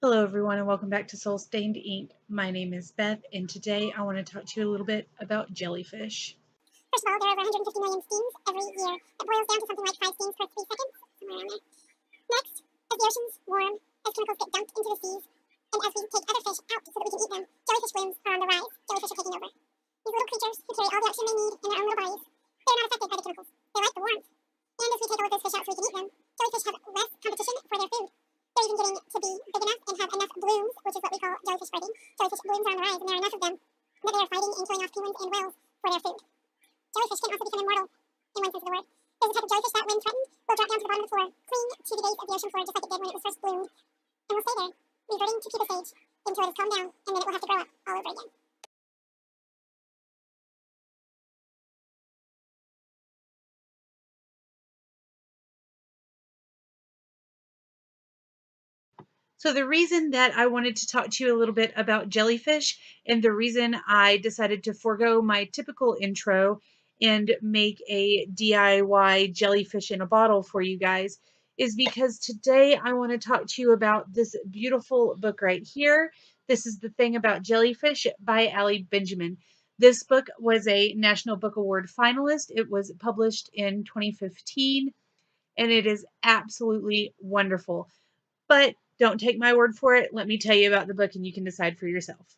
Hello, everyone, and welcome back to Soul Stained Ink. My name is Beth, and today I want to talk to you a little bit about jellyfish. First of all, there are over 150 million steams every year. That boils down to something like 5 steams per 3 seconds, somewhere around there. Next, as the oceans warm, as chemicals get dumped into the seas, and as we take other fish out so that we can eat them, jellyfish blooms are on the rise. Jellyfish are taking over. These little creatures who carry all the oxygen they need in their own little bodies, they're not affected by the chemicals. They like the warmth. And as we take all of those fish out so we can eat them, jellyfish have less competition for their food. They're even getting to be big enough and have enough blooms, which is what we call jellyfish spreading. Jellyfish blooms are on the rise, and there are enough of them that they are fighting and killing off penguins and whales for their food. Jellyfish can also become immortal, in one sense of the word. There's a type of jellyfish that, when threatened, will drop down to the bottom of the floor, cling to the base of the ocean floor just like it did when it was first bloomed, and will stay there, reverting to pupa stage until it is calmed down, and then it will have to grow up all over again. So, the reason that I wanted to talk to you a little bit about jellyfish, and the reason I decided to forego my typical intro and make a DIY jellyfish in a bottle for you guys, is because today I want to talk to you about this beautiful book right here. This is The Thing About Jellyfish by Allie Benjamin. This book was a National Book Award finalist. It was published in 2015, and it is absolutely wonderful. But don't take my word for it. Let me tell you about the book and you can decide for yourself.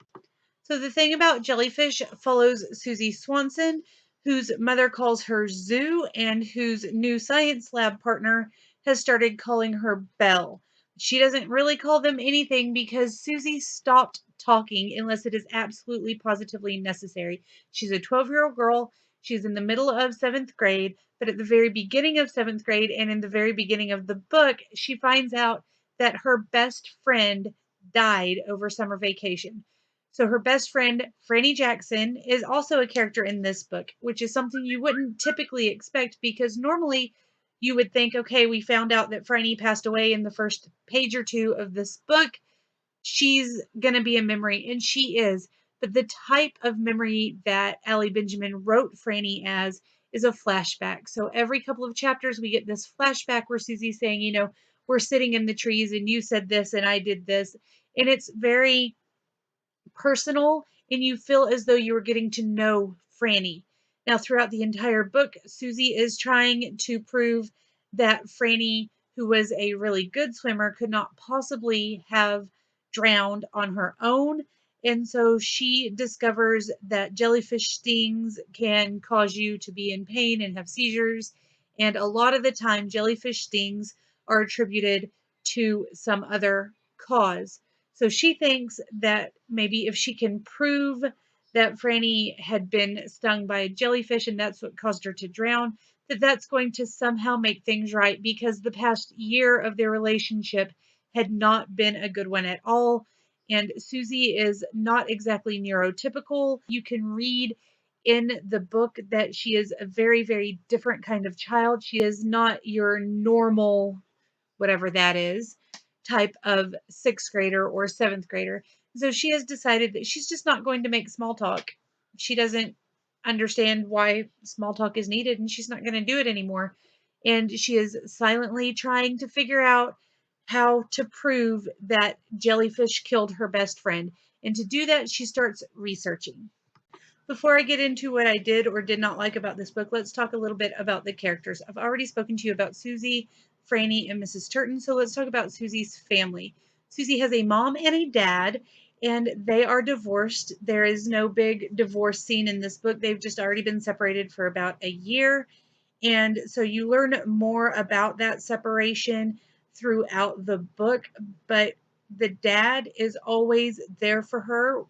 So, The Thing About Jellyfish follows Susie Swanson, whose mother calls her Zoo and whose new science lab partner has started calling her Belle. She doesn't really call them anything because Susie stopped talking unless it is absolutely positively necessary. She's a 12-year-old girl. She's in the middle of 7th grade, but at the very beginning of 7th grade and in the very beginning of the book, she finds out that her best friend died over summer vacation. So her best friend, Frannie Jackson, is also a character in this book, which is something you wouldn't typically expect because normally you would think, okay, we found out that Frannie passed away in the first page or two of this book. She's going to be a memory, and she is. But the type of memory that Allie Benjamin wrote Frannie as is a flashback. So every couple of chapters, we get this flashback where Susie's saying, we're sitting in the trees and you said this and I did this. And it's very personal, and you feel as though you were getting to know Frannie. Now, throughout the entire book, Susie is trying to prove that Frannie, who was a really good swimmer, could not possibly have drowned on her own. And so she discovers that jellyfish stings can cause you to be in pain and have seizures. And a lot of the time, jellyfish stings are attributed to some other cause. So she thinks that maybe if she can prove that Frannie had been stung by a jellyfish and that's what caused her to drown, that that's going to somehow make things right because the past year of their relationship had not been a good one at all. And Susie is not exactly neurotypical. You can read in the book that she is a very, very different kind of child. She is not your normal, whatever that is, type of 6th grader or 7th grader. So she has decided that she's just not going to make small talk. She doesn't understand why small talk is needed and she's not going to do it anymore. And she is silently trying to figure out how to prove that jellyfish killed her best friend. And to do that, she starts researching. Before I get into what I did or did not like about this book, let's talk a little bit about the characters. I've already spoken to you about Susie, Frannie, and Mrs. Turton, so let's talk about Susie's family. Susie has a mom and a dad, and they are divorced. There is no big divorce scene in this book. They've just already been separated for about a year, and so you learn more about that separation throughout the book, but the dad is always there for her.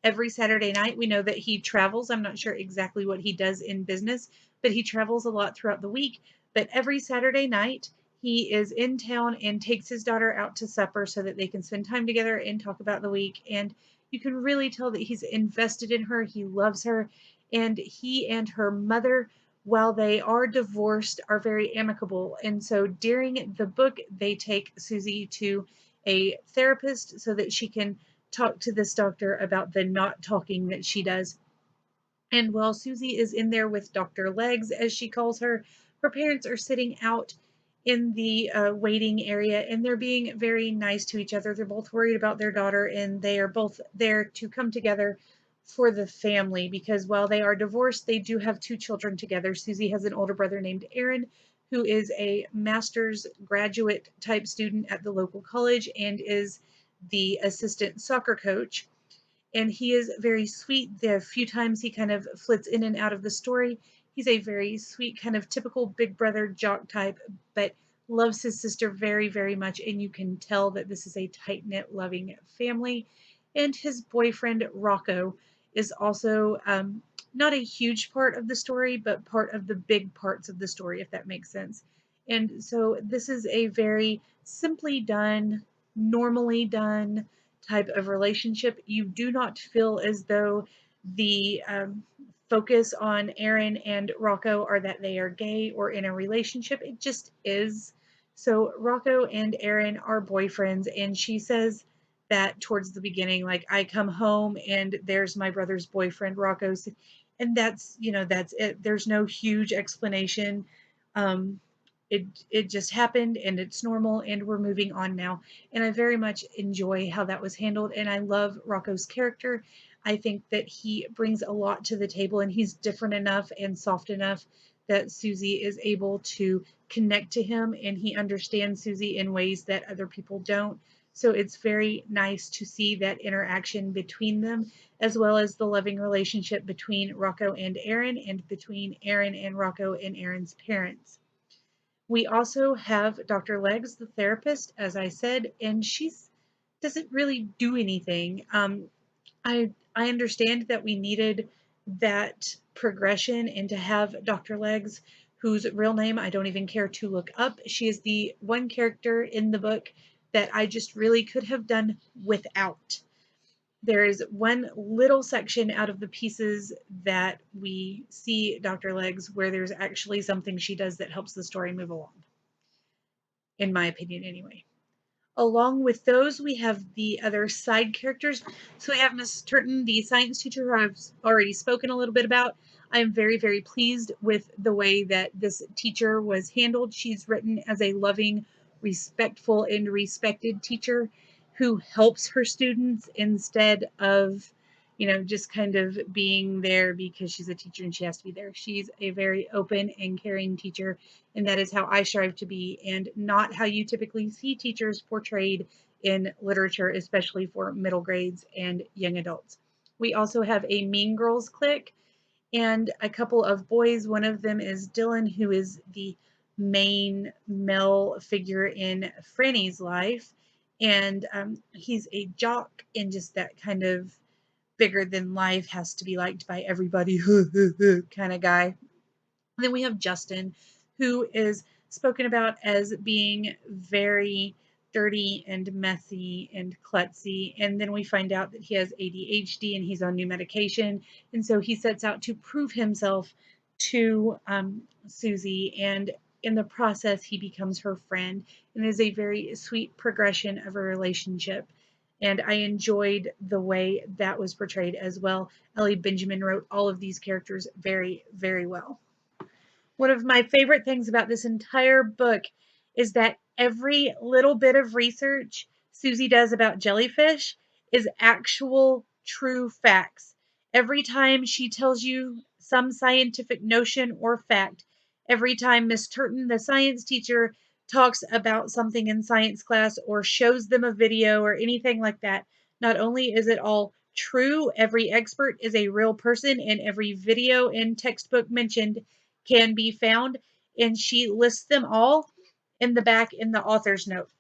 Every Saturday night, we know that he travels. I'm not sure exactly what he does in business, but he travels a lot throughout the week. But every Saturday night, he is in town and takes his daughter out to supper so that they can spend time together and talk about the week. And you can really tell that he's invested in her. He loves her. And he and her mother, while they are divorced, are very amicable. And so during the book, they take Susie to a therapist so that she can talk to this doctor about the not talking that she does. And while Susie is in there with Dr. Legs, as she calls her, her parents are sitting out in the waiting area, and they're being very nice to each other. They're both worried about their daughter, and they are both there to come together for the family, because while they are divorced, they do have two children together. Susie has an older brother named Aaron, who is a master's graduate type student at the local college and is the assistant soccer coach. And he is very sweet. The few times he kind of flits in and out of the story, he's a very sweet, kind of typical big brother jock type, but loves his sister very, very much. And you can tell that this is a tight knit, loving family. And his boyfriend, Rocco, is also not a huge part of the story, but part of the big parts of the story, if that makes sense. And so this is a very simply done, normally done type of relationship. You do not feel as though the focus on Aaron and Rocco are that they are gay or in a relationship. It just is. So Rocco and Aaron are boyfriends, and she says that towards the beginning, like, I come home and there's my brother's boyfriend, Rocco's, and that's it. There's no huge explanation. Um, it just happened, and it's normal, and we're moving on now. And I very much enjoy how that was handled, and I love Rocco's character. I think that he brings a lot to the table, and he's different enough and soft enough that Susie is able to connect to him, and he understands Susie in ways that other people don't. So it's very nice to see that interaction between them, as well as the loving relationship between Rocco and Aaron, and between Aaron and Rocco and Aaron's parents. We also have Dr. Legs, the therapist, as I said, and she doesn't really do anything. I understand that we needed that progression, and to have Dr. Legs, whose real name I don't even care to look up. She is the one character in the book that I just really could have done without. There is one little section out of the pieces that we see Dr. Legs where there's actually something she does that helps the story move along, in my opinion anyway. Along with those, we have the other side characters. So we have Miss Turton, the science teacher, who I've already spoken a little bit about. I am very, very pleased with the way that this teacher was handled. She's written as a loving, respectful, and respected teacher who helps her students instead of, just kind of being there because she's a teacher and she has to be there. She's a very open and caring teacher, and that is how I strive to be, and not how you typically see teachers portrayed in literature, especially for middle grades and young adults. We also have a Mean Girls clique and a couple of boys. One of them is Dylan, who is the main male figure in Frannie's life, and he's a jock and just that kind of bigger than life, has to be liked by everybody kind of guy. And then we have Justin, who is spoken about as being very dirty and messy and klutzy. And then we find out that he has ADHD and he's on new medication. And so he sets out to prove himself to Susie. And in the process, he becomes her friend. And it is a very sweet progression of a relationship. And I enjoyed the way that was portrayed as well. Ellie Benjamin wrote all of these characters very, very well. One of my favorite things about this entire book is that every little bit of research Susie does about jellyfish is actual true facts. Every time she tells you some scientific notion or fact, every time Miss Turton, the science teacher, talks about something in science class or shows them a video or anything like that, not only is it all true, every expert is a real person, and every video and textbook mentioned can be found, and she lists them all in the back in the author's note.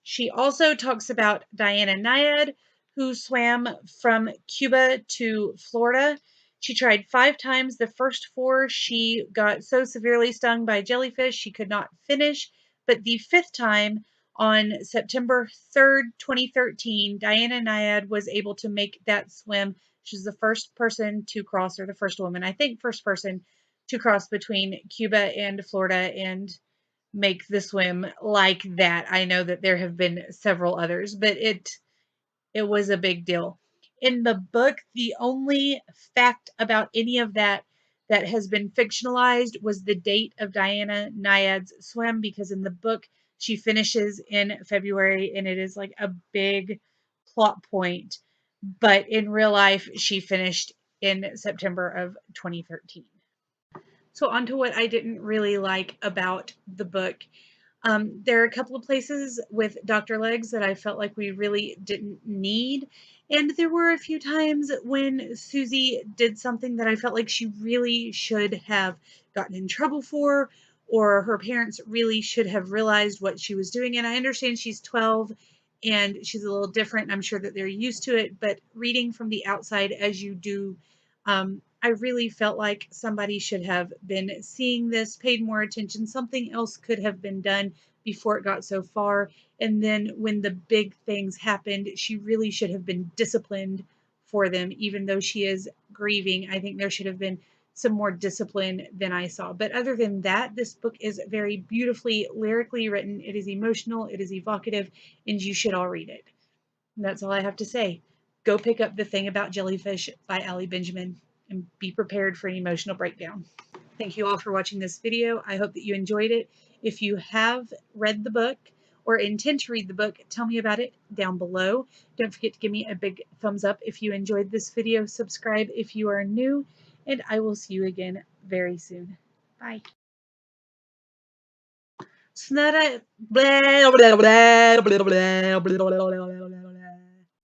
She also talks about Diana Nyad, who swam from Cuba to Florida. She tried 5 times. The first 4, she got so severely stung by jellyfish she could not finish. But the 5th time, on September 3rd, 2013, Diana Nyad was able to make that swim. She's the first person to cross, or the first woman, I think, first person to cross between Cuba and Florida and make the swim like that. I know that there have been several others, but it was a big deal. In the book, the only fact about any of that that has been fictionalized was the date of Diana Nyad's swim, because in the book she finishes in February and it is like a big plot point. But in real life, she finished in September of 2013. So, on to what I didn't really like about the book. There are a couple of places with Dr. Legs that I felt like we really didn't need. And there were a few times when Susie did something that I felt like she really should have gotten in trouble for, or her parents really should have realized what she was doing. And I understand she's 12 and she's a little different. I'm sure that they're used to it, but reading from the outside as you do, I really felt like somebody should have been seeing this, paid more attention. Something else could have been done before it got so far. And then when the big things happened, she really should have been disciplined for them, even though she is grieving. I think there should have been some more discipline than I saw. But other than that, this book is very beautifully lyrically written. It is emotional, it is evocative, and you should all read it. And that's all I have to say. Go pick up The Thing About Jellyfish by Allie Benjamin and be prepared for an emotional breakdown. Thank you all for watching this video. I hope that you enjoyed it. If you have read the book or intend to read the book, tell me about it down below. Don't forget to give me a big thumbs up if you enjoyed this video. Subscribe if you are new, and I will see you again very soon. Bye. Snudda, blah, blah, blah, blah, blah, blah, blah, blah, blah.